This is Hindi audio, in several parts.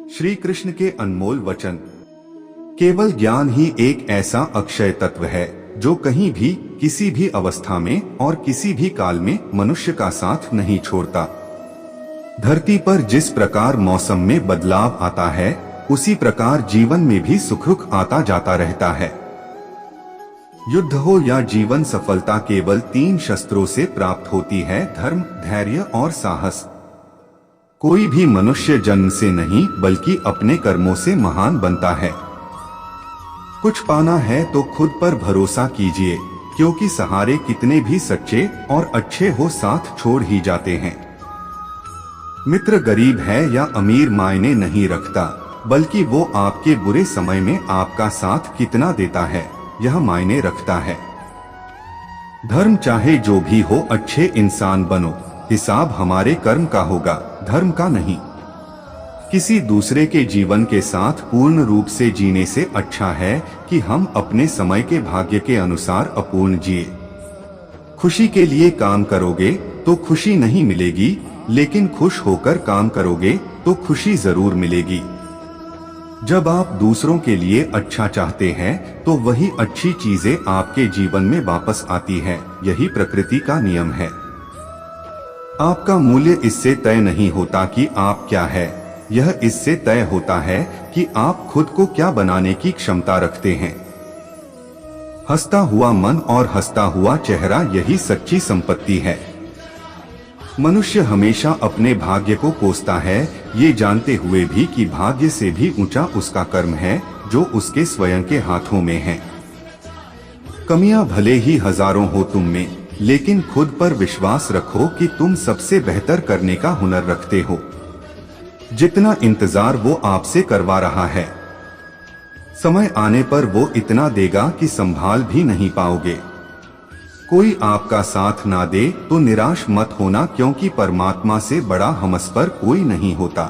श्री कृष्ण के अनमोल वचन। केवल ज्ञान ही एक ऐसा अक्षय तत्व है जो कहीं भी, किसी भी अवस्था में और किसी भी काल में मनुष्य का साथ नहीं छोड़ता। धरती पर जिस प्रकार मौसम में बदलाव आता है, उसी प्रकार जीवन में भी सुख दुख आता जाता रहता है। युद्ध हो या जीवन सफलता केवल 3 शस्त्रों से प्राप्त होती है: धर्म, धैर्य और साहस। कोई भी मनुष्य जन्म से नहीं बल्कि अपने कर्मों से महान बनता है। कुछ पाना है तो खुद पर भरोसा कीजिए, क्योंकि सहारे कितने भी सच्चे और अच्छे हो साथ छोड़ ही जाते हैं। मित्र गरीब है या अमीर मायने नहीं रखता, बल्कि वो आपके बुरे समय में आपका साथ कितना देता है यह मायने रखता है। धर्म चाहे जो भी हो, अच्छे इंसान बनो। हिसाब हमारे कर्म का होगा, धर्म का नहीं। किसी दूसरे के जीवन के साथ पूर्ण रूप से जीने से अच्छा है कि हम अपने समय के भाग्य के अनुसार अपूर्ण जिए। खुशी के लिए काम करोगे तो खुशी नहीं मिलेगी, लेकिन खुश होकर काम करोगे तो खुशी जरूर मिलेगी। जब आप दूसरों के लिए अच्छा चाहते हैं तो वही अच्छी चीजें आपके जीवन में वापस आती है। यही प्रकृति का नियम है। आपका मूल्य इससे तय नहीं होता कि आप क्या है, यह इससे तय होता है कि आप खुद को क्या बनाने की क्षमता रखते हैं। हंसता हुआ मन और हंसता हुआ चेहरा, यही सच्ची संपत्ति है। मनुष्य हमेशा अपने भाग्य को कोसता है, ये जानते हुए भी कि भाग्य से भी ऊंचा उसका कर्म है जो उसके स्वयं के हाथों में है। कमियां भले ही हजारों हो तुम में, लेकिन खुद पर विश्वास रखो कि तुम सबसे बेहतर करने का हुनर रखते हो। जितना इंतजार वो आपसे करवा रहा है, समय आने पर वो इतना देगा कि संभाल भी नहीं पाओगे। कोई आपका साथ ना दे तो निराश मत होना, क्योंकि परमात्मा से बड़ा हमसफर कोई नहीं होता।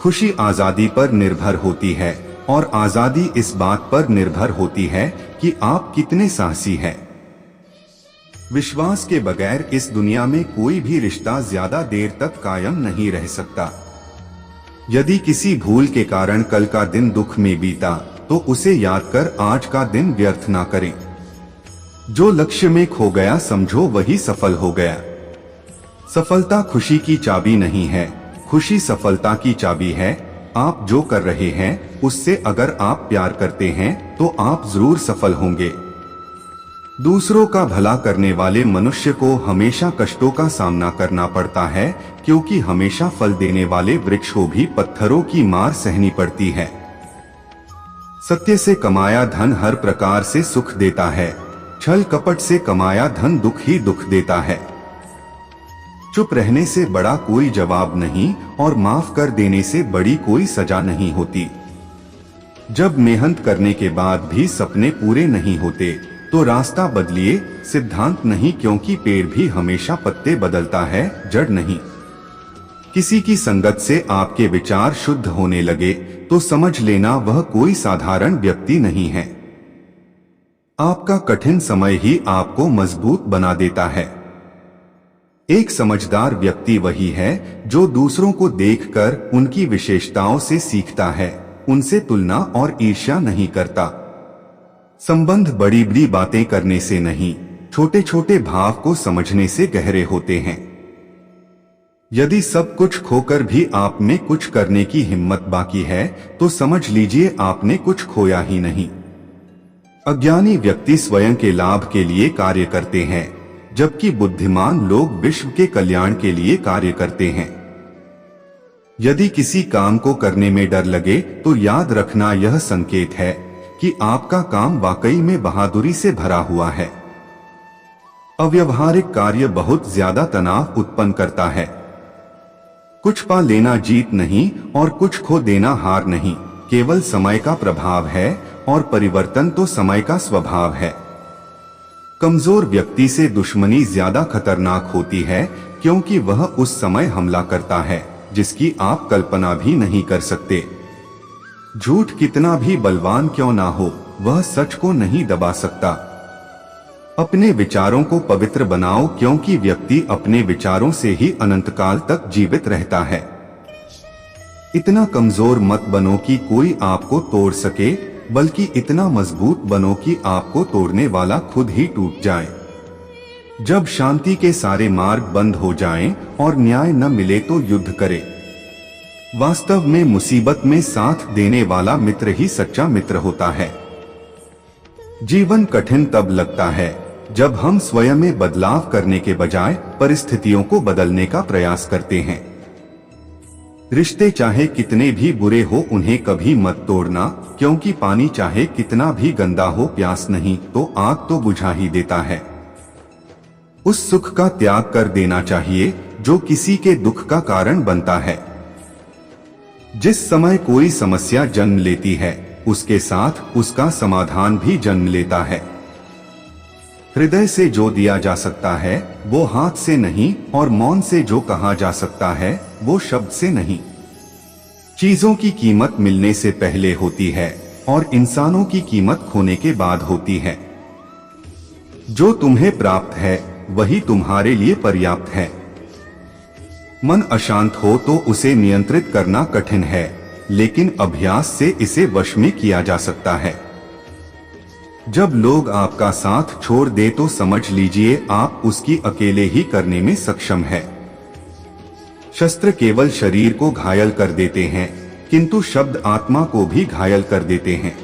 खुशी आजादी पर निर्भर होती है और आजादी इस बात पर निर्भर होती है कि आप कितने साहसी हैं। विश्वास के बगैर इस दुनिया में कोई भी रिश्ता ज्यादा देर तक कायम नहीं रह सकता। यदि किसी भूल के कारण कल का दिन दुख में बीता तो उसे याद कर आज का दिन व्यर्थ ना करें। जो लक्ष्य में खो गया समझो वही सफल हो गया। सफलता खुशी की चाबी नहीं है, खुशी सफलता की चाबी है। आप जो कर रहे हैं उससे अगर आप प्यार करते हैं तो आप जरूर सफल होंगे। दूसरों का भला करने वाले मनुष्य को हमेशा कष्टों का सामना करना पड़ता है, क्योंकि हमेशा फल देने वाले वृक्ष को भी पत्थरों की मार सहनी पड़ती है। सत्य से कमाया धन हर प्रकार से सुख देता है, छल कपट से कमाया धन दुख ही दुख देता है। चुप रहने से बड़ा कोई जवाब नहीं और माफ कर देने से बड़ी कोई सजा नहीं होती। जब मेहनत करने के बाद भी सपने पूरे नहीं होते तो रास्ता बदलिए, सिद्धांत नहीं, क्योंकि पेड़ भी हमेशा पत्ते बदलता है, जड़ नहीं। किसी की संगत से आपके विचार शुद्ध होने लगे तो समझ लेना वह कोई साधारण व्यक्ति नहीं है। आपका कठिन समय ही आपको मजबूत बना देता है। एक समझदार व्यक्ति वही है जो दूसरों को देखकर उनकी विशेषताओं से सीखता है, उनसे तुलना और ईर्ष्या नहीं करता। संबंध बड़ी बड़ी बातें करने से नहीं, छोटे छोटे भाव को समझने से गहरे होते हैं। यदि सब कुछ खोकर भी आप में कुछ करने की हिम्मत बाकी है तो समझ लीजिए आपने कुछ खोया ही नहीं। अज्ञानी व्यक्ति स्वयं के लाभ के लिए कार्य करते हैं, जबकि बुद्धिमान लोग विश्व के कल्याण के लिए कार्य करते हैं। यदि किसी काम को करने में डर लगे तो याद रखना यह संकेत है कि आपका काम वाकई में बहादुरी से भरा हुआ है। अव्यवहारिक कार्य बहुत ज्यादा तनाव उत्पन्न करता है। कुछ पा लेना जीत नहीं और कुछ खो देना हार नहीं, केवल समय का प्रभाव है और परिवर्तन तो समय का स्वभाव है। कमजोर व्यक्ति से दुश्मनी ज्यादा खतरनाक होती है, क्योंकि वह उस समय हमला करता है जिसकी आप कल्पना भी नहीं कर सकते। झूठ कितना भी बलवान क्यों ना हो, वह सच को नहीं दबा सकता। अपने विचारों को पवित्र बनाओ, क्योंकि व्यक्ति अपने विचारों से ही अनंत काल तक जीवित रहता है। इतना कमजोर मत बनो कि कोई आपको तोड़ सके, बल्कि इतना मजबूत बनो कि आपको तोड़ने वाला खुद ही टूट जाए। जब शांति के सारे मार्ग बंद हो जाएं और न्याय न मिले तो युद्ध करे। वास्तव में मुसीबत में साथ देने वाला मित्र ही सच्चा मित्र होता है। जीवन कठिन तब लगता है जब हम स्वयं में बदलाव करने के बजाय परिस्थितियों को बदलने का प्रयास करते हैं। रिश्ते चाहे कितने भी बुरे हो उन्हें कभी मत तोड़ना, क्योंकि पानी चाहे कितना भी गंदा हो प्यास नहीं तो आग तो बुझा ही देता है। उस सुख का त्याग कर देना चाहिए जो किसी के दुख का कारण बनता है। जिस समय कोई समस्या जन्म लेती है उसके साथ उसका समाधान भी जन्म लेता है। हृदय से जो दिया जा सकता है वो हाथ से नहीं, और मौन से जो कहा जा सकता है वो शब्द से नहीं। चीजों की कीमत मिलने से पहले होती है और इंसानों की कीमत खोने के बाद होती है। जो तुम्हें प्राप्त है वही तुम्हारे लिए पर्याप्त है। मन अशांत हो तो उसे नियंत्रित करना कठिन है, लेकिन अभ्यास से इसे वश में किया जा सकता है। जब लोग आपका साथ छोड़ दे तो समझ लीजिए आप उसकी अकेले ही करने में सक्षम है। शस्त्र केवल शरीर को घायल कर देते हैं, किंतु शब्द आत्मा को भी घायल कर देते हैं।